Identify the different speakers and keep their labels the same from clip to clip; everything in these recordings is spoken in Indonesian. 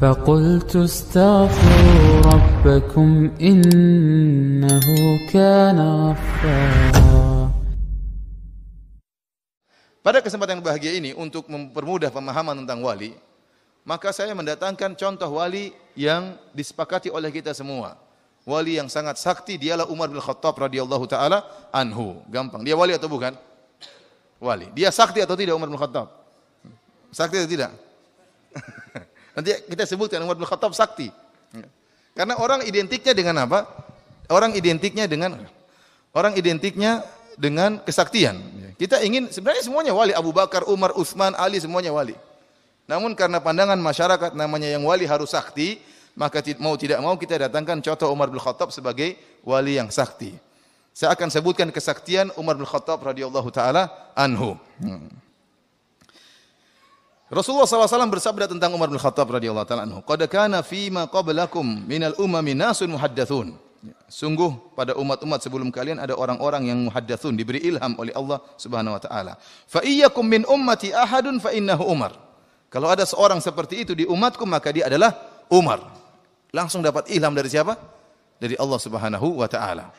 Speaker 1: فقلت استغفروا ربكم إنه كان غفارا.
Speaker 2: Pada kesempatan yang bahagia ini, untuk mempermudah pemahaman tentang wali, maka saya mendatangkan contoh wali yang disepakati oleh kita semua. Wali yang sangat sakti dialah Umar bin Khattab radhiyallahu taala anhu. Gampang. Dia wali atau bukan? Wali. Dia sakti atau tidak Umar bin Khattab? Sakti atau tidak? Nanti kita sebutkan Umar bin Khattab sakti. Karena orang identiknya dengan apa? Orang identiknya dengan kesaktian. Kita ingin, sebenarnya semuanya wali. Abu Bakar, Umar, Utsman, Ali, semuanya wali. Namun karena pandangan masyarakat namanya yang wali harus sakti, maka mau tidak mau kita datangkan contoh Umar bin Khattab sebagai wali yang sakti. Saya akan sebutkan kesaktian Umar bin Khattab radhiyallahu taala anhu. Rasulullah SAW bersabda tentang Umar bin Khattab radhiyallahu taala anhu, "Qad kana fima qablakum minal umami nasun muhaddatsun." Sungguh pada umat-umat sebelum kalian ada orang-orang yang muhaddatsun, diberi ilham oleh Allah Subhanahu wa taala. Fa iyyakum min ummati ahadun fa innahu Umar. Kalau ada seorang seperti itu di umatku, maka dia adalah Umar. Langsung dapat ilham dari siapa? Dari Allah Subhanahu wa taala.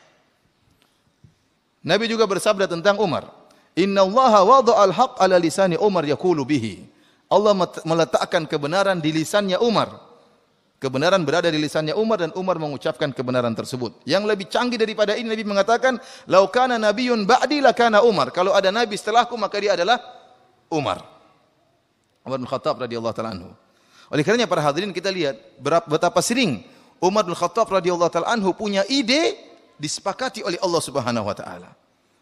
Speaker 2: Nabi juga bersabda tentang Umar, "Innallaha wada'al haqq 'ala lisani Umar yaqulu bihi." Allah meletakkan kebenaran di lisannya Umar. Kebenaran berada di lisannya Umar dan Umar mengucapkan kebenaran tersebut. Yang lebih canggih daripada ini, Nabi mengatakan, "Lau kana nabiyyun ba'di lakana Umar." Kalau ada nabi setelahku, maka dia adalah Umar. Umar bin Khattab radhiyallahu taala anhu. Oleh karenanya para hadirin, kita lihat betapa sering Umar bin Khattab radhiyallahu taala anhu punya ide disepakati oleh Allah Subhanahu wa taala.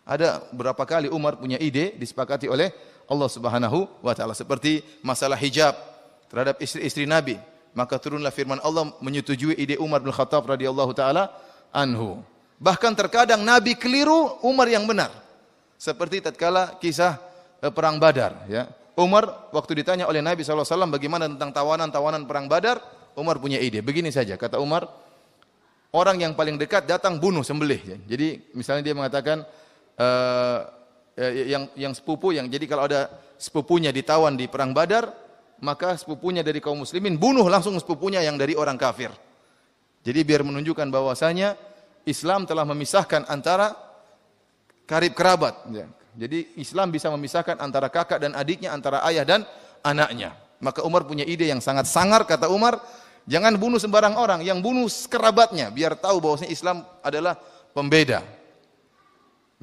Speaker 2: Ada berapa kali Umar punya ide disepakati oleh Allah Subhanahu wa taala, seperti masalah hijab terhadap istri-istri Nabi. Maka turunlah firman Allah menyetujui ide Umar bin Khattab radhiyallahu taala anhu. Bahkan terkadang Nabi keliru, Umar yang benar. Seperti tatkala kisah perang Badar, ya. Umar waktu ditanya oleh Nabi SAW bagaimana tentang tawanan-tawanan perang Badar, Umar punya ide. Begini saja kata Umar, orang yang paling dekat datang bunuh, sembelih. Jadi misalnya dia mengatakan yang sepupu, jadi kalau ada sepupunya ditawan di perang Badar, maka sepupunya dari kaum muslimin bunuh langsung sepupunya yang dari orang kafir. Jadi biar menunjukkan bahwasanya Islam telah memisahkan antara karib kerabat. Jadi Islam bisa memisahkan antara kakak dan adiknya, antara ayah dan anaknya. Maka Umar punya ide yang sangat sangar, kata Umar, jangan bunuh sembarang orang, yang bunuh kerabatnya, biar tahu bahwasanya Islam adalah pembeda.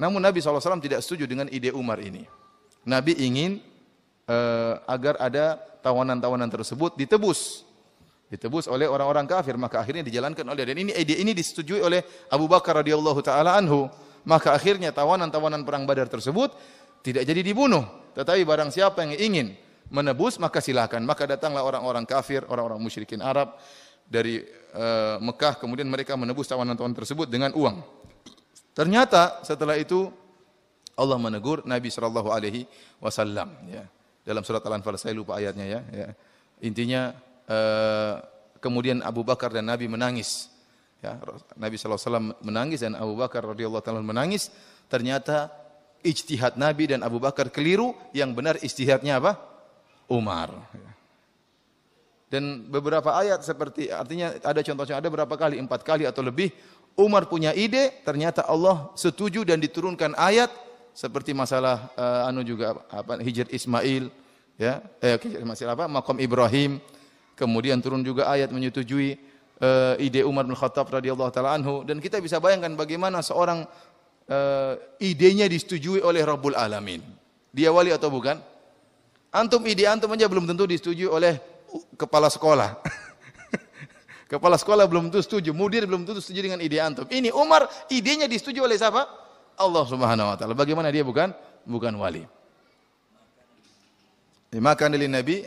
Speaker 2: Namun Nabi SAW tidak setuju dengan ide Umar ini. Nabi ingin agar ada tawanan-tawanan tersebut ditebus oleh orang-orang kafir, maka akhirnya dijalankan oleh, dan ini ide ini disetujui oleh Abu Bakar radhiyallahu taala anhu. Maka akhirnya tawanan-tawanan perang Badar tersebut tidak jadi dibunuh, tetapi barang siapa yang ingin menebus maka silakan. Maka datanglah orang-orang kafir, orang-orang musyrikin Arab dari Mekah, kemudian mereka menebus tawanan-tawanan tersebut dengan uang. Ternyata setelah itu Allah menegur Nabi sallallahu alaihi wasallam, ya. Dalam surat Al-Anfal, saya lupa ayatnya, ya. Intinya kemudian Abu Bakar dan Nabi menangis. Ya, Nabi SAW menangis dan Abu Bakar radhiyallahu taala menangis. Ternyata ijtihad Nabi dan Abu Bakar keliru, yang benar ijtihadnya apa? Umar. Dan beberapa ayat seperti, artinya ada contohnya, ada berapa kali, 4 kali atau lebih Umar punya ide, ternyata Allah setuju dan diturunkan ayat seperti masalah Hijr Ismail, ya, Maqam Ibrahim. Kemudian turun juga ayat menyetujui ide Umar bin Khattab radhiyallahu taala anhu, dan kita bisa bayangkan bagaimana seorang idenya disetujui oleh Rabbul Alamin. Dia wali atau bukan? Ide antum aja belum tentu disetujui oleh kepala sekolah. Kepala sekolah belum tentu setuju, mudir belum tentu setuju dengan ide antum. Ini Umar, idenya disetujui oleh siapa? Allah Subhanahu wa taala. Bagaimana dia bukan wali? Maka dari Nabi,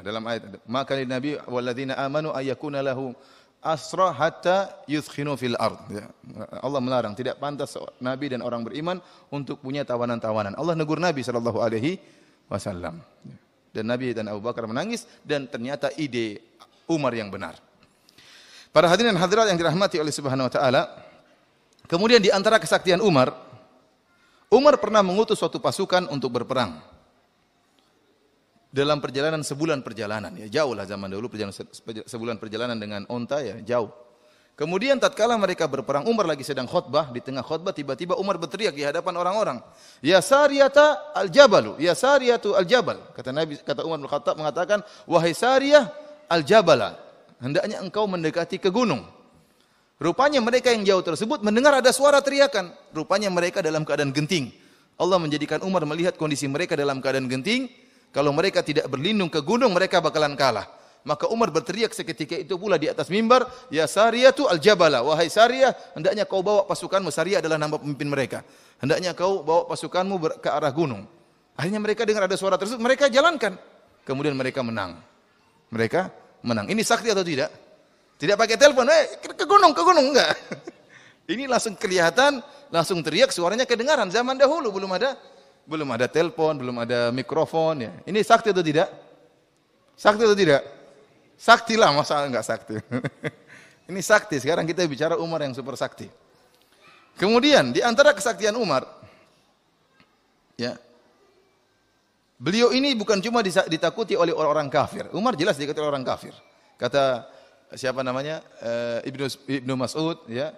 Speaker 2: dalam ayat, maka dari Nabi walladzina amanu ayyakuna lahu asra hatta yudkhinu fil ard. Ya. Allah melarang, tidak pantas Nabi dan orang beriman untuk punya tawanan-tawanan. Allah negur Nabi sallallahu alaihi wasallam. Dan Nabi dan Abu Bakar menangis, dan ternyata ide Umar yang benar. Para hadirin dan hadirat yang dirahmati oleh Subhanahu wa taala, kemudian di antara kesaktian Umar pernah mengutus suatu pasukan untuk berperang. dalam perjalanan sebulan perjalanan. Ya jauh lah zaman dahulu sebulan perjalanan dengan onta ya jauh. Kemudian tatkala mereka berperang, Umar lagi sedang khutbah, di tengah khutbah tiba-tiba Umar berteriak di hadapan orang-orang, "Ya Sariyata al-Jabalu, ya Sariyatu al-Jabal." Kata Umar bin Khattab mengatakan, "Wahai Sariyah al-Jabala, hendaknya engkau mendekati ke gunung." Rupanya mereka yang jauh tersebut mendengar ada suara teriakan. Rupanya mereka dalam keadaan genting. Allah menjadikan Umar melihat kondisi mereka dalam keadaan genting. Kalau mereka tidak berlindung ke gunung, mereka bakalan kalah. Maka Umar berteriak seketika itu pula di atas mimbar, "Ya Sariyatu al-Jabala, wahai Sariyah, hendaknya kau bawa pasukanmu." Sariyah adalah nama pemimpin mereka. "Hendaknya kau bawa pasukanmu ke arah gunung." Akhirnya mereka dengar ada suara tersebut, mereka jalankan. Kemudian mereka menang. Mereka menang. Ini sakti atau tidak? Tidak pakai telepon, ke gunung, enggak. Ini langsung kelihatan, langsung teriak, suaranya kedengaran. Zaman dahulu belum ada telepon, belum ada mikrofon ya. Ini sakti atau tidak? Sakti atau tidak? Sakti lah, masa enggak sakti. Ini sakti. Sekarang kita bicara Umar yang super sakti. Kemudian di antara kesaktian Umar, ya, beliau ini bukan cuma ditakuti oleh orang kafir. Umar jelas ditakuti oleh orang kafir. Kata siapa namanya? Ibnu Mas'ud, ya.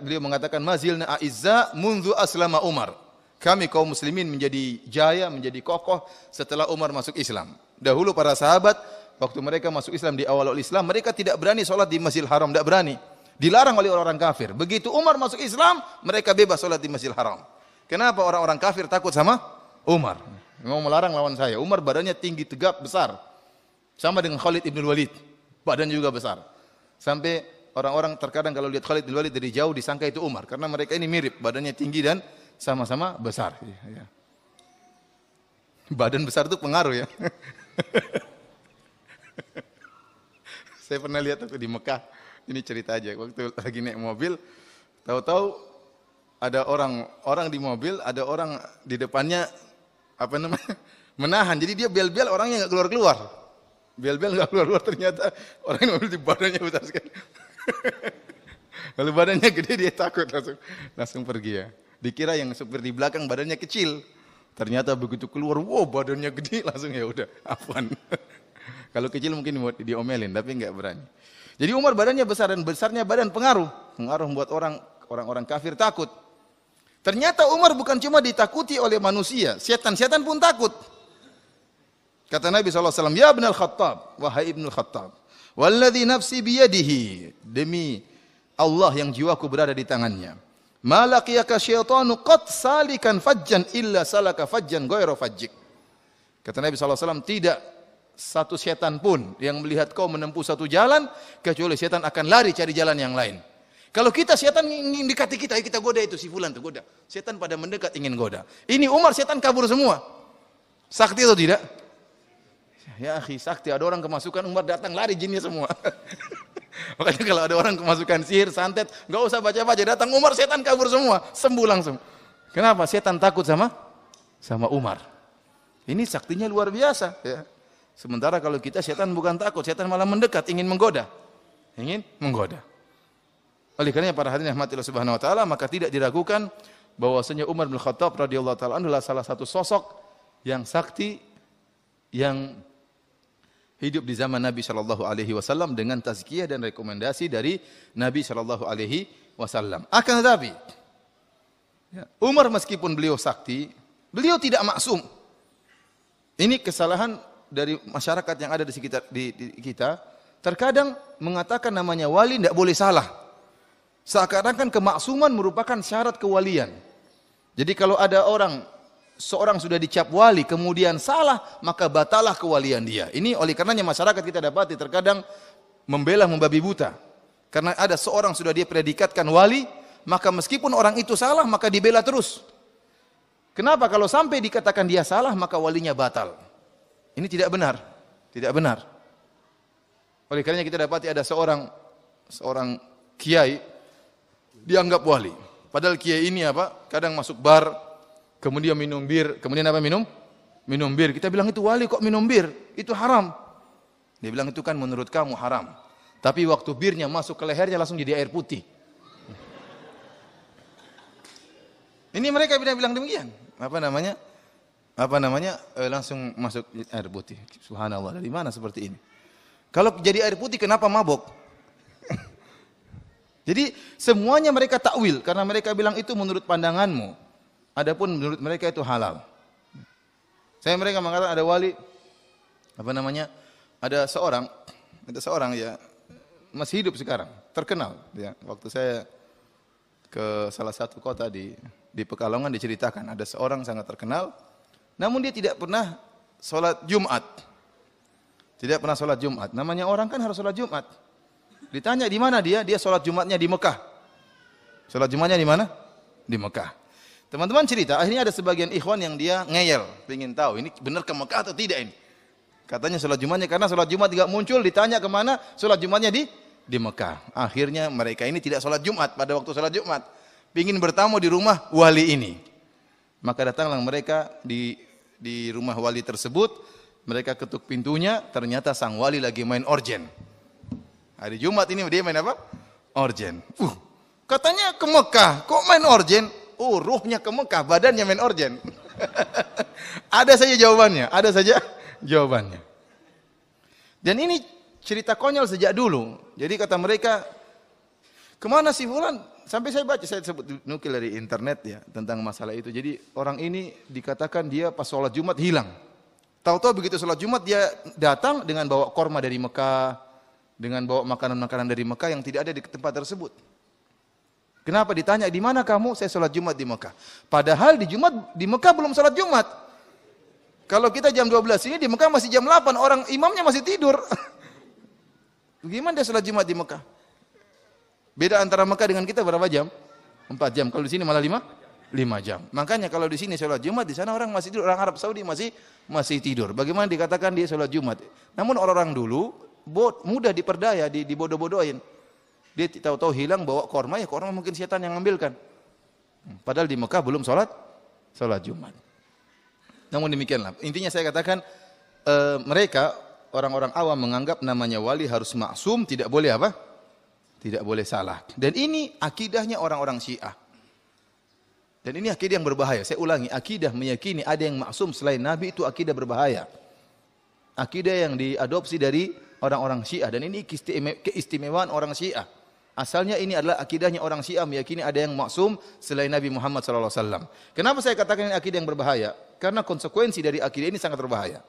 Speaker 2: Beliau mengatakan, "Mazilna a'izza mundu aslama Umar." Kami kaum muslimin menjadi jaya, menjadi kokoh setelah Umar masuk Islam. Dahulu para sahabat waktu mereka masuk Islam di awal Islam, mereka tidak berani sholat di Masjidil Haram, tidak berani. Dilarang oleh orang kafir. Begitu Umar masuk Islam, mereka bebas sholat di Masjidil Haram. Kenapa orang-orang kafir takut sama Umar? Mau melarang lawan saya. Umar badannya tinggi, tegap, besar. Sama dengan Khalid ibn Walid. Badan juga besar. Sampai orang-orang terkadang kalau lihat Khalid ibn Walid dari jauh disangka itu Umar. Karena mereka ini mirip. Badannya tinggi dan sama-sama besar. Ya. Badan besar itu pengaruh ya. Saya pernah lihat waktu di Mekah, ini cerita aja, waktu lagi naik mobil, tahu-tahu ada orang di mobil, ada orang di depannya menahan, jadi dia bel-bel orangnya nggak keluar-keluar, bel-bel nggak keluar-keluar, ternyata orang yang mobil di badannya besar sekali. Kalau badannya gede dia takut langsung pergi ya. Dikira yang supir di belakang badannya kecil. Ternyata begitu keluar, wow badannya gede, langsung ya udah, afwan. Kalau kecil mungkin diomelin, tapi enggak berani. Jadi Umar badannya besar dan besarnya badan pengaruh membuat orang-orang kafir takut. Ternyata Umar bukan cuma ditakuti oleh manusia, setan-setan pun takut. Kata Nabi SAW, "Ya Ibn al-Khattab, wahai Ibn al-Khattab, walladhi nafsi biyadihi, demi Allah yang jiwaku berada di tangannya. Malaqiyaka syaitanu qad salikan fajjan illa salaka fajjan ghairu fajjik." Kata Nabi SAW, tidak satu setan pun yang melihat kau menempuh satu jalan, kecuali setan akan lari cari jalan yang lain. Kalau kita, setan ingin dekati kita, kita goda itu, si fulan itu goda. Setan pada mendekat ingin goda. Ini Umar, setan kabur semua. Sakti atau tidak? Ya akhi, sakti. Ada orang kemasukan, Umar datang lari jinnya semua. Makanya kalau ada orang kemasukan sihir, santet, enggak usah baca-baca, datang Umar, setan kabur semua, sembuh langsung. Kenapa? Setan takut sama Umar. Ini saktinya luar biasa. Ya. Sementara kalau kita, setan bukan takut, setan malah mendekat, ingin menggoda. Oleh karena para hadirin rahmatillah subhanahu wa ta'ala, maka tidak diragukan bahwasanya Umar bin Khattab radhiyallahu ta'ala adalah salah satu sosok yang sakti, yang hidup di zaman Nabi Shallallahu Alaihi Wasallam dengan tazkiyah dan rekomendasi dari Nabi Shallallahu Alaihi Wasallam. Akan tetapi, Umar meskipun beliau sakti, beliau tidak maksum. Ini kesalahan dari masyarakat yang ada di sekitar kita. Terkadang mengatakan namanya wali tidak boleh salah. Seakan-akan kemaksuman merupakan syarat kewalian. Jadi kalau ada seorang sudah dicap wali, kemudian salah, maka batalah kewalian dia. Ini oleh karenanya masyarakat kita dapati terkadang membela membabi buta. Karena ada seorang sudah dia predikatkan wali, maka meskipun orang itu salah, maka dibela terus. Kenapa? Kalau sampai dikatakan dia salah, maka walinya batal. Ini tidak benar. Tidak benar. Oleh karenanya kita dapati ada seorang kiai, dianggap wali. Padahal kiai ini kadang masuk bar, kemudian minum bir, kemudian minum bir. Kita bilang itu wali kok minum bir, itu haram. Dia bilang itu kan menurut kamu haram. Tapi waktu birnya masuk ke lehernya langsung jadi air putih. Ini mereka bilang demikian. langsung masuk air putih. Subhanallah, dari mana seperti ini? Kalau jadi air putih kenapa mabok? Jadi semuanya mereka takwil karena mereka bilang itu menurut pandanganmu. Adapun menurut mereka itu halal. Mereka mengatakan ada wali ada seorang ya masih hidup sekarang, terkenal ya. Waktu saya ke salah satu kota di Pekalongan diceritakan ada seorang sangat terkenal, namun dia tidak pernah sholat Jumat. Tidak pernah sholat Jumat. Namanya orang kan harus sholat Jumat. Ditanya di mana dia? Dia sholat Jumatnya di Mekah. Sholat Jumatnya di mana? Di Mekah. Teman-teman cerita, akhirnya ada sebagian ikhwan yang dia ngeyel, ingin tahu ini benar ke Mekah atau tidak ini. Katanya sholat Jumatnya, karena sholat Jumat tidak muncul, ditanya kemana, sholat Jumatnya di Mekah. Akhirnya mereka ini tidak sholat Jumat pada waktu sholat Jumat. Ingin bertamu di rumah wali ini. Maka datanglah mereka di rumah wali tersebut. Mereka ketuk pintunya, ternyata sang wali lagi main orgen. Hari Jumat ini dia main apa? Orgen. Katanya ke Mekah, kok main orgen? Oh, ruhnya ke Mekah, badannya main orgen. Ada saja jawabannya. Dan ini cerita konyol sejak dulu. Jadi kata mereka, kemana si fulan? Sampai saya sebut nukil dari internet ya tentang masalah itu. Jadi orang ini dikatakan dia pas sholat Jumat hilang. Tahu-tahu begitu sholat Jumat dia datang dengan bawa korma dari Mekah, dengan bawa makanan-makanan dari Mekah yang tidak ada di tempat tersebut. Kenapa ditanya, di mana kamu? Saya sholat Jumat di Mekah. Padahal di Mekah belum sholat Jumat. Kalau kita jam 12 ini di Mekah masih jam 8, orang imamnya masih tidur. Bagaimana dia sholat Jumat di Mekah? Beda antara Mekah dengan kita berapa jam? 4 jam. Kalau di sini malah 5 jam. Makanya kalau di sini sholat Jumat, di sana orang masih tidur. Orang Arab Saudi masih tidur. Bagaimana dikatakan dia sholat Jumat? Namun orang dulu mudah diperdaya, dibodoh-bodohin. Dia tahu-tahu hilang bawa korma, ya korma mungkin setan yang ngambilkan. Padahal di Mekah belum sholat Jumat. Namun demikianlah. Intinya saya katakan mereka orang-orang awam menganggap namanya wali harus maksum, tidak boleh apa? Tidak boleh salah. Dan ini akidahnya orang-orang Syiah. Dan ini akidah yang berbahaya. Saya ulangi, akidah meyakini ada yang maksum selain Nabi itu akidah berbahaya. Akidah yang diadopsi dari orang-orang Syiah. Dan ini keistimewaan orang Syiah. Asalnya ini adalah akidahnya orang Syiah meyakini ada yang maksum selain Nabi Muhammad SAW. Kenapa saya katakan ini akidah yang berbahaya? Karena konsekuensi dari akidah ini sangat berbahaya.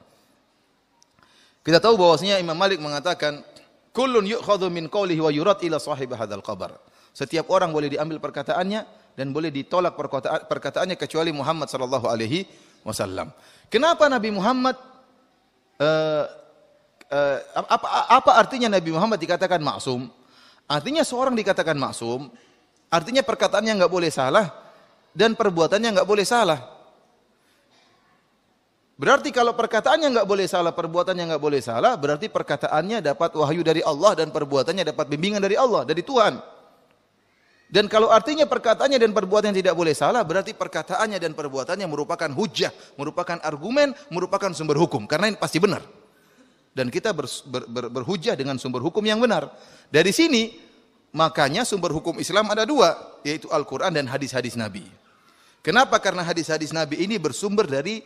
Speaker 2: Kita tahu bahwasanya Imam Malik mengatakan, kullun yu'khadhu min qawlihi wa yurad ila sahib hadzal qabr. Setiap orang boleh diambil perkataannya dan boleh ditolak perkataannya kecuali Muhammad sallallahu alaihi wasallam. Kenapa Nabi Muhammad apa artinya Nabi Muhammad dikatakan maksum? Artinya seorang dikatakan maksum, artinya perkataannya enggak boleh salah dan perbuatannya enggak boleh salah. Berarti kalau perkataannya enggak boleh salah, perbuatannya enggak boleh salah, berarti perkataannya dapat wahyu dari Allah dan perbuatannya dapat bimbingan dari Allah, dari Tuhan. Dan kalau artinya perkataannya dan perbuatannya tidak boleh salah, berarti perkataannya dan perbuatannya merupakan hujjah, merupakan argumen, merupakan sumber hukum. Karena ini pasti benar. Dan kita berhujjah dengan sumber hukum yang benar. Dari sini, makanya sumber hukum Islam ada dua, yaitu Al-Quran dan hadis-hadis Nabi. Kenapa? Karena hadis-hadis Nabi ini bersumber dari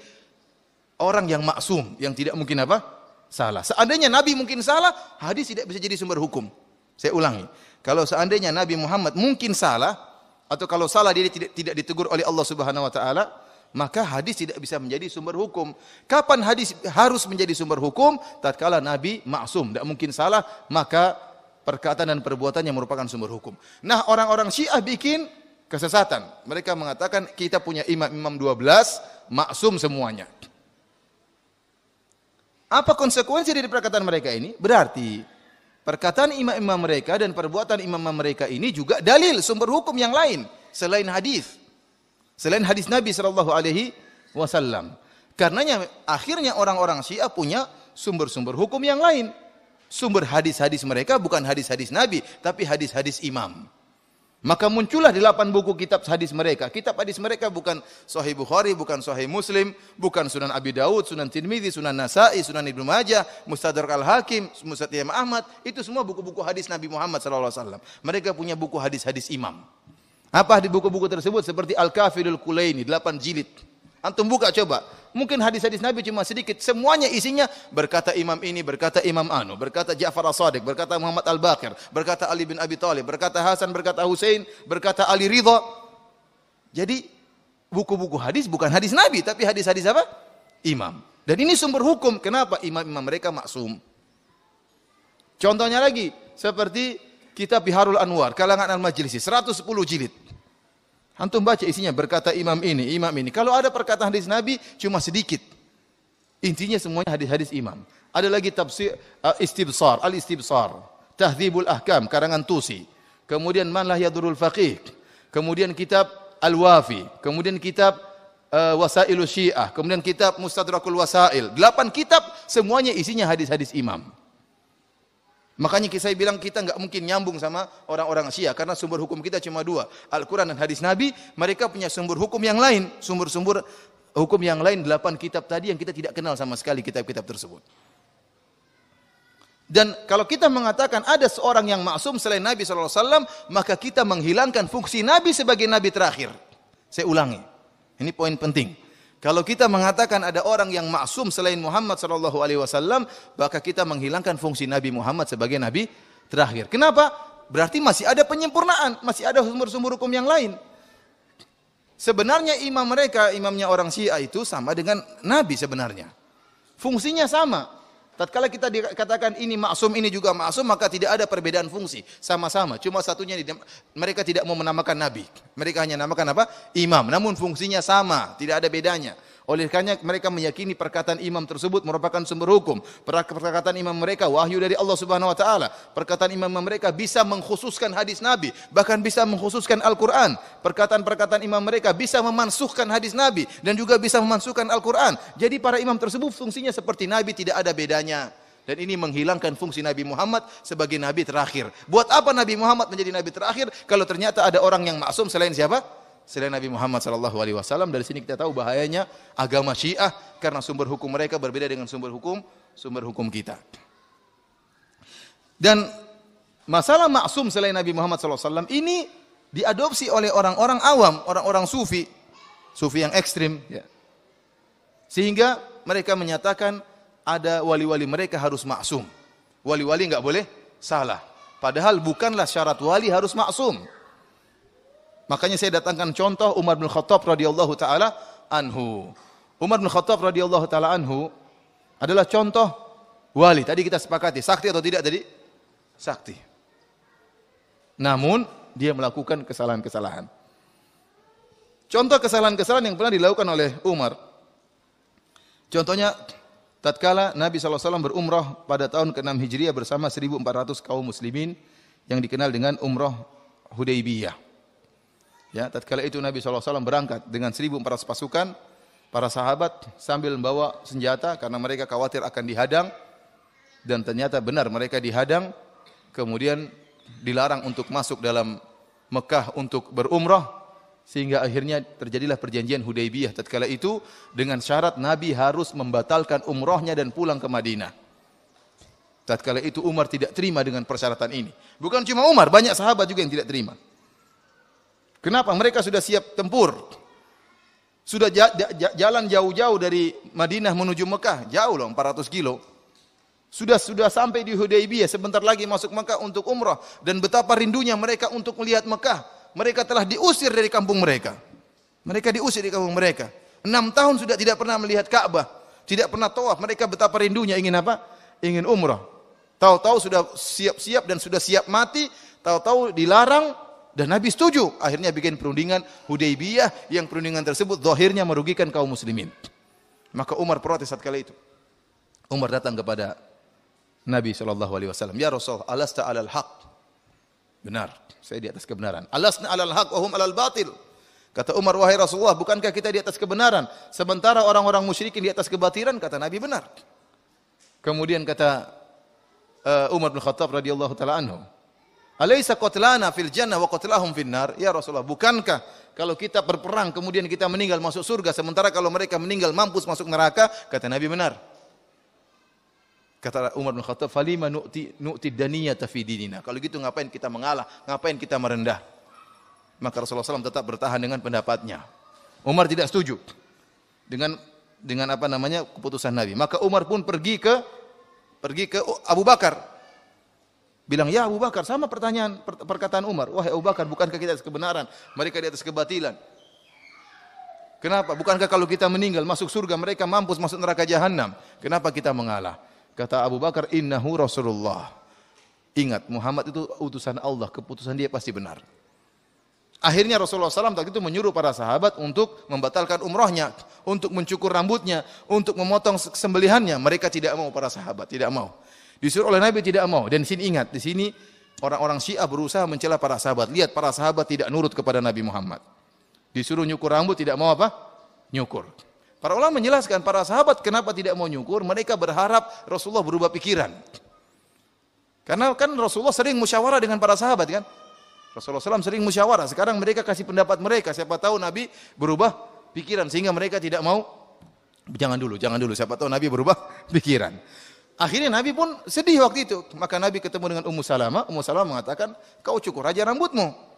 Speaker 2: orang yang maksum, yang tidak mungkin apa? Salah. Seandainya Nabi mungkin salah, hadis tidak bisa jadi sumber hukum. Saya ulangi. Kalau seandainya Nabi Muhammad mungkin salah, atau kalau salah dia tidak ditegur oleh Allah Subhanahu wa taala, maka hadis tidak bisa menjadi sumber hukum. Kapan hadis harus menjadi sumber hukum? Tatkala Nabi maksum, tidak mungkin salah, maka perkataan dan perbuatannya merupakan sumber hukum. Nah, orang-orang Syiah bikin kesesatan. Mereka mengatakan kita punya imam 12, maksum semuanya. Apa konsekuensi dari perkataan mereka ini? Berarti perkataan imam-imam mereka dan perbuatan imam mereka ini juga dalil sumber hukum yang lain selain hadis. Selain hadis Nabi sallallahu alaihi wasallam. Karenanya akhirnya orang-orang Syiah punya sumber-sumber hukum yang lain. Sumber hadis-hadis mereka bukan hadis-hadis Nabi, tapi hadis-hadis imam. Maka muncullah 8 buku kitab hadis mereka. Kitab hadis mereka bukan Sahih Bukhari, bukan Sahih Muslim, bukan Sunan Abi Daud, Sunan Tirmidzi, Sunan Nasa'i, Sunan Ibnu Majah, Mustadrak Al-Hakim, Musnad Imam Ahmad. Itu semua buku-buku hadis Nabi Muhammad SAW. Mereka punya buku hadis-hadis imam. Apa di buku-buku tersebut? Seperti Al-Kafirul Kulaini, 8 jilid. Antum buka coba. Mungkin hadis-hadis Nabi cuma sedikit. Semuanya isinya berkata imam ini, berkata imam anu, berkata Ja'far as-Sadiq, berkata Muhammad al-Baqir, berkata Ali bin Abi Thalib, berkata Hasan, berkata Husain, berkata Ali Ridha. Jadi buku-buku hadis bukan hadis Nabi, tapi hadis-hadis apa? Imam. Dan ini sumber hukum. Kenapa? Imam-imam mereka maksum. Contohnya lagi, seperti kitab Biharul Anwar, kalangan Al-Majlisi, 110 jilid. Antum baca isinya, berkata imam ini, imam ini. Kalau ada perkataan hadis Nabi, cuma sedikit. Intinya semuanya hadis-hadis imam. Ada lagi tafsir Istibsar, Al-Istibsar, Tahdzibul Ahkam, karangan Tusi. Kemudian Man La Yadurul Faqih. Kemudian kitab Al-Wafi. Kemudian kitab Wasailus Syiah. Kemudian kitab Mustadrakul Wasail. 8 kitab, semuanya isinya hadis-hadis imam. Makanya saya bilang kita enggak mungkin nyambung sama orang-orang Syiah karena sumber hukum kita cuma 2, Al-Quran dan hadis Nabi. Mereka punya sumber hukum yang lain, sumber-sumber hukum yang lain 8 kitab tadi yang kita tidak kenal sama sekali kitab-kitab tersebut. Dan kalau kita mengatakan ada seorang yang maksum selain Nabi SAW, maka kita menghilangkan fungsi Nabi sebagai Nabi terakhir. Saya ulangi, ini poin penting. Kalau kita mengatakan ada orang yang maksum selain Muhammad SAW, maka kita menghilangkan fungsi Nabi Muhammad sebagai Nabi terakhir. Kenapa? Berarti masih ada penyempurnaan, masih ada sumber-sumber hukum yang lain. Sebenarnya imam mereka, imamnya orang Syiah itu sama dengan Nabi sebenarnya. Fungsinya sama. Tatkala kita dikatakan ini maksum, ini juga maksum, maka tidak ada perbedaan fungsi. Sama-sama. Cuma satunya mereka tidak mau menamakan Nabi. Mereka hanya namakan apa? Imam. Namun fungsinya sama. Tidak ada bedanya. Oleh karena mereka meyakini perkataan imam tersebut merupakan sumber hukum. Perkataan imam mereka wahyu dari Allah Subhanahu wa taala. Perkataan imam mereka bisa mengkhususkan hadis Nabi, bahkan bisa mengkhususkan Al-Qur'an. Perkataan-perkataan imam mereka bisa memansuhkan hadis Nabi dan juga bisa memansuhkan Al-Qur'an. Jadi para imam tersebut fungsinya seperti Nabi, tidak ada bedanya. Dan ini menghilangkan fungsi Nabi Muhammad sebagai Nabi terakhir. Buat apa Nabi Muhammad menjadi Nabi terakhir kalau ternyata ada orang yang maksum selain siapa? Selain Nabi Muhammad SAW. Dari sini kita tahu bahayanya agama Syiah karena sumber hukum mereka berbeda dengan sumber hukum kita. Dan masalah maksum selain Nabi Muhammad SAW ini diadopsi oleh orang-orang awam, orang-orang sufi yang ekstrim. Ya. Sehingga mereka menyatakan ada wali-wali mereka harus maksum. Wali-wali enggak boleh salah. Padahal bukanlah syarat wali harus maksum. Makanya saya datangkan contoh Umar bin Khattab radhiyallahu taala anhu. Umar bin Khattab radhiyallahu taala anhu adalah contoh wali. Tadi kita sepakati, sakti atau tidak tadi? Sakti. Namun dia melakukan kesalahan-kesalahan. Contoh kesalahan-kesalahan yang pernah dilakukan oleh Umar. Contohnya tatkala Nabi SAW berumrah pada tahun ke-6 Hijriah bersama 1.400 kaum muslimin yang dikenal dengan umrah Hudaybiyah. Ya, tatkala itu Nabi SAW berangkat dengan 1.400 pasukan, para sahabat sambil membawa senjata karena mereka khawatir akan dihadang, dan ternyata benar mereka dihadang, kemudian dilarang untuk masuk dalam Mekah untuk berumrah, sehingga akhirnya terjadilah perjanjian Hudaybiyah tatkala itu dengan syarat Nabi harus membatalkan umrahnya dan pulang ke Madinah. Tatkala itu Umar tidak terima dengan persyaratan ini. Bukan cuma Umar, banyak sahabat juga yang tidak terima. Kenapa? Mereka sudah siap tempur. Sudah jalan jauh-jauh dari Madinah menuju Mekah, jauh loh 400 kilo. Sudah sampai di Hudaybiyah, sebentar lagi masuk Mekah untuk umrah, dan betapa rindunya mereka untuk melihat Mekah. Mereka telah diusir dari kampung mereka. Mereka diusir dari kampung mereka. 6 tahun sudah tidak pernah melihat Ka'bah, tidak pernah tawaf. Mereka betapa rindunya ingin apa? Ingin umrah. Tahu-tahu sudah siap-siap dan sudah siap mati, tahu-tahu dilarang. Dan Nabi setuju, akhirnya bikin perundingan Hudaybiyah yang perundingan tersebut zahirnya merugikan kaum muslimin. Maka Umar protes saat kala itu. Umar datang kepada Nabi SAW. Ya Rasul, alasta alal haq. Benar, saya di atas kebenaran. Alasna alal haq wa hum alal batil. Kata Umar, wahai Rasulullah, bukankah kita di atas kebenaran? Sementara orang-orang musyrikin di atas kebatilan, kata Nabi benar. Kemudian kata Umar bin Khattab radhiyallahu taala anhu, Alaysa qatlana fil jannah wa qatlahum fin nar? Ya Rasulullah, bukankah kalau kita berperang kemudian kita meninggal masuk surga, sementara kalau mereka meninggal mampus masuk neraka? Kata Nabi benar. Kata Umar bin Khattab, falima nu'ti daniyata fi dinina. Kalau gitu ngapain kita mengalah, ngapain kita merendah? Maka Rasulullah SAW tetap bertahan dengan pendapatnya. Umar tidak setuju. dengan apa namanya keputusan Nabi. Maka Umar pun pergi ke Abu Bakar. Bilang, "Ya Abu Bakar, sama perkataan Umar. Wahai Abu Bakar, bukankah kita di atas kebenaran, mereka di atas kebatilan? Kenapa? Bukankah kalau kita meninggal masuk surga, mereka mampus masuk neraka jahanam? Kenapa kita mengalah?" Kata Abu Bakar, "Innahu Rasulullah." Ingat, Muhammad itu utusan Allah, keputusan dia pasti benar. Akhirnya Rasulullah SAW waktu itu menyuruh para sahabat untuk membatalkan umrahnya, untuk mencukur rambutnya, untuk memotong sembelihannya. Mereka tidak mau, para sahabat tidak mau. Disuruh oleh Nabi tidak mau. Dan di sini ingat, di sini orang-orang Syiah berusaha mencela para sahabat. Lihat, para sahabat tidak nurut kepada Nabi Muhammad. Disuruh nyukur rambut tidak mau apa? Nyukur. Para ulama menjelaskan para sahabat kenapa tidak mau nyukur. Mereka berharap Rasulullah berubah pikiran. Karena kan Rasulullah sering musyawarah dengan para sahabat kan. Rasulullah SAW sering musyawarah. Sekarang mereka kasih pendapat mereka. Siapa tahu Nabi berubah pikiran sehingga mereka tidak mau. Jangan dulu. Siapa tahu Nabi berubah pikiran. Akhirnya Nabi pun sedih waktu itu. Maka Nabi ketemu dengan Ummu Salamah. Ummu Salamah mengatakan, "Kau cukur aja rambutmu."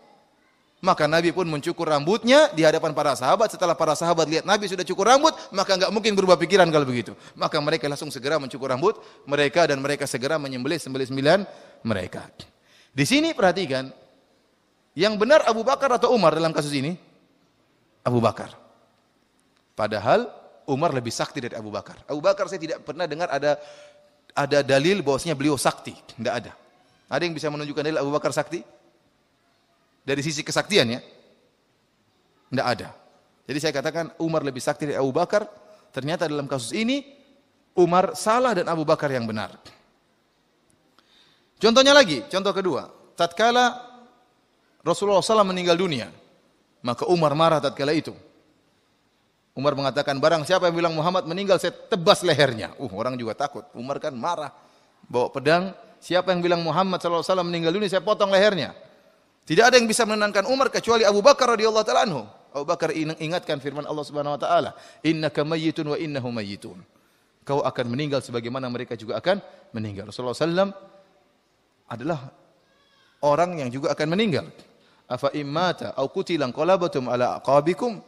Speaker 2: Maka Nabi pun mencukur rambutnya di hadapan para sahabat. Setelah para sahabat lihat Nabi sudah cukur rambut, maka enggak mungkin berubah pikiran kalau begitu. Maka mereka langsung segera mencukur rambut mereka dan mereka segera menyembelih sembelihan mereka. Di sini perhatikan, yang benar Abu Bakar atau Umar dalam kasus ini? Abu Bakar. Padahal Umar lebih sakti dari Abu Bakar. Abu Bakar saya tidak pernah dengar ada dalil bahwasanya beliau sakti, tidak ada. Ada yang bisa menunjukkan dalil Abu Bakar sakti? Dari sisi kesaktian ya, tidak ada. Jadi saya katakan Umar lebih sakti dari Abu Bakar. Ternyata dalam kasus ini Umar salah dan Abu Bakar yang benar. Contohnya lagi, contoh kedua. Tatkala Rasulullah SAW meninggal dunia, maka Umar marah tatkala itu. Umar mengatakan, barang siapa yang bilang Muhammad meninggal, saya tebas lehernya. Orang juga takut. Umar kan marah, bawa pedang. Siapa yang bilang Muhammad SAW meninggal dunia, saya potong lehernya. Tidak ada yang bisa menenangkan Umar kecuali Abu Bakar radhiyallahu taala anhu. Abu Bakar ingatkan firman Allah Subhanahu wa taala, "Innaka mayyitun wa innahum mayyitun." Kau akan meninggal sebagaimana mereka juga akan meninggal. Rasulullah SAW adalah orang yang juga akan meninggal. Afa immata au qutilan qalabatum ala aqabikum?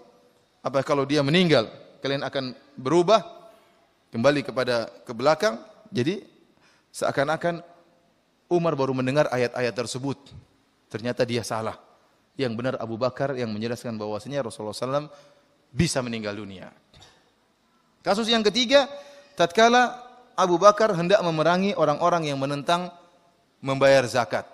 Speaker 2: Apa kalau dia meninggal, kalian akan berubah kembali ke belakang? Jadi seakan-akan Umar baru mendengar ayat-ayat tersebut. Ternyata dia salah. Yang benar Abu Bakar yang menjelaskan bahwasanya Rasulullah SAW bisa meninggal dunia. Kasus yang ketiga, tatkala Abu Bakar hendak memerangi orang-orang yang menentang membayar zakat.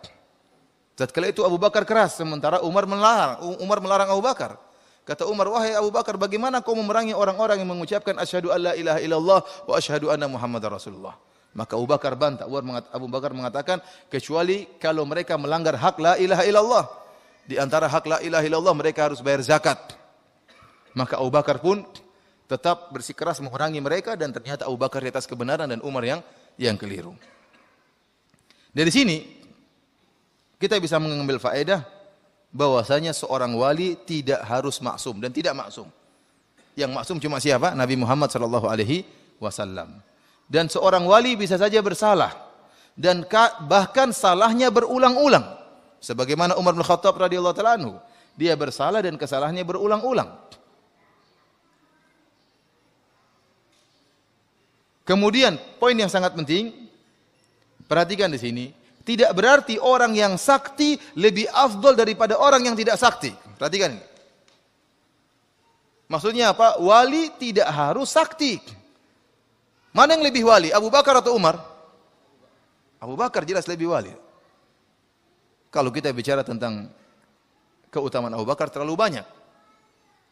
Speaker 2: Tatkala itu Abu Bakar keras, sementara Umar melarang Abu Bakar. Kata Umar, "Wahai Abu Bakar, bagaimana kau memerangi orang-orang yang mengucapkan asyhadu alla ilaha illallah wa asyhadu anna Muhammadar Rasulullah?" Maka Abu Bakar bantah. Abu Bakar mengatakan, kecuali kalau mereka melanggar hak la ilaha illallah. Di antara hak la ilaha illallah mereka harus bayar zakat. Maka Abu Bakar pun tetap bersikeras memerangi mereka dan ternyata Abu Bakar di atas kebenaran dan Umar yang keliru. Dari sini kita bisa mengambil faedah bahwasanya seorang wali tidak harus maksum dan tidak maksum. Yang maksum cuma siapa? Nabi Muhammad sallallahu alaihi wasallam. Dan seorang wali bisa saja bersalah dan bahkan salahnya berulang-ulang. Sebagaimana Umar bin Khattab radhiyallahu taala anhu, dia bersalah dan kesalahannya berulang-ulang. Kemudian poin yang sangat penting, perhatikan di sini, tidak berarti orang yang sakti lebih afdol daripada orang yang tidak sakti. Perhatikan ini. Maksudnya apa? Wali tidak harus sakti. Mana yang lebih wali, Abu Bakar atau Umar? Abu Bakar jelas lebih wali. Kalau kita bicara tentang keutamaan Abu Bakar terlalu banyak.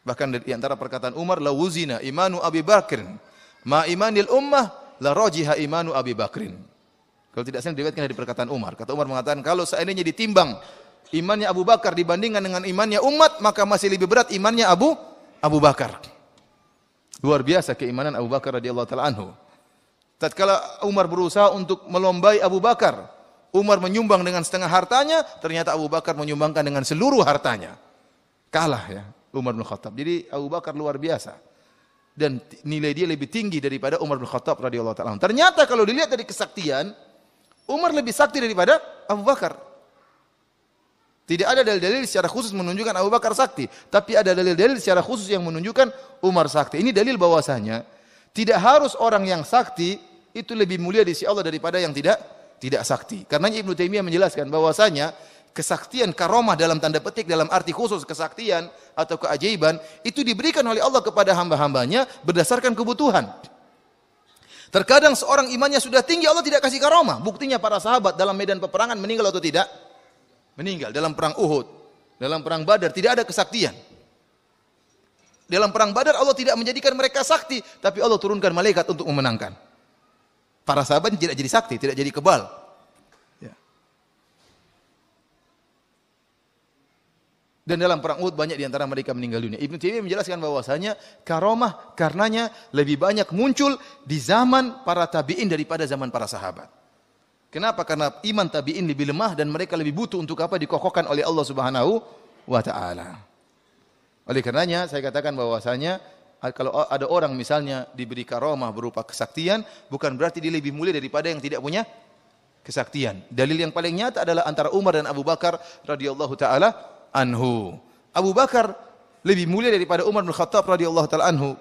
Speaker 2: Bahkan di antara perkataan Umar, la wuzina imanu Abi Bakrin ma imanil ummah la rajiha imanu Abi Bakrin. Kalau tidak salah diriwayatkan dari perkataan Umar. Kata Umar mengatakan, kalau seandainya ditimbang imannya Abu Bakar dibandingkan dengan imannya umat, maka masih lebih berat imannya Abu Bakar. Luar biasa keimanan Abu Bakar radhiyallahu taala anhu. Tatkala Umar berusaha untuk melombai Abu Bakar, Umar menyumbang dengan setengah hartanya, ternyata Abu Bakar menyumbangkan dengan seluruh hartanya. Kalah ya Umar bin Khattab. Jadi Abu Bakar luar biasa. Dan nilai dia lebih tinggi daripada Umar bin Khattab radhiyallahu taala. Ternyata kalau dilihat dari kesaktian, Umar lebih sakti daripada Abu Bakar. Tidak ada dalil-dalil secara khusus menunjukkan Abu Bakar sakti, tapi ada dalil-dalil secara khusus yang menunjukkan Umar sakti. Ini dalil bahwasanya tidak harus orang yang sakti itu lebih mulia di sisi Allah daripada yang tidak sakti. Karena Ibnu Taimiyah menjelaskan bahwasanya kesaktian karomah dalam tanda petik dalam arti khusus kesaktian atau keajaiban itu diberikan oleh Allah kepada hamba-hambanya berdasarkan kebutuhan. Terkadang seorang imannya sudah tinggi Allah tidak kasih karomah. Buktinya para sahabat dalam medan peperangan meninggal atau tidak? Meninggal. Dalam perang Uhud, dalam perang Badar tidak ada kesaktian. Dalam perang Badar Allah tidak menjadikan mereka sakti, tapi Allah turunkan malaikat untuk memenangkan. Para sahabat tidak jadi sakti, tidak jadi kebal. Ya. Dan dalam perang Uhud banyak di antara mereka meninggal dunia. Ibnu Taimiyah menjelaskan bahwasanya karomah karenanya lebih banyak muncul di zaman para tabi'in daripada zaman para sahabat. Kenapa? Karena iman tabi'in lebih lemah dan mereka lebih butuh untuk apa? Dikokohkan oleh Allah Subhanahu wa taala. Oleh karenanya saya katakan bahwasanya kalau ada orang misalnya diberi karomah berupa kesaktian, bukan berarti dia lebih mulia daripada yang tidak punya kesaktian. Dalil yang paling nyata adalah antara Umar dan Abu Bakar radhiyallahu taala anhu. Abu Bakar lebih mulia daripada Umar bin Khattab radhiyallahu taala anhu.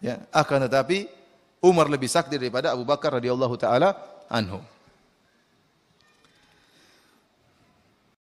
Speaker 2: Ya, akan tetapi Umar lebih sakti daripada Abu Bakar radhiyallahu taala anhu.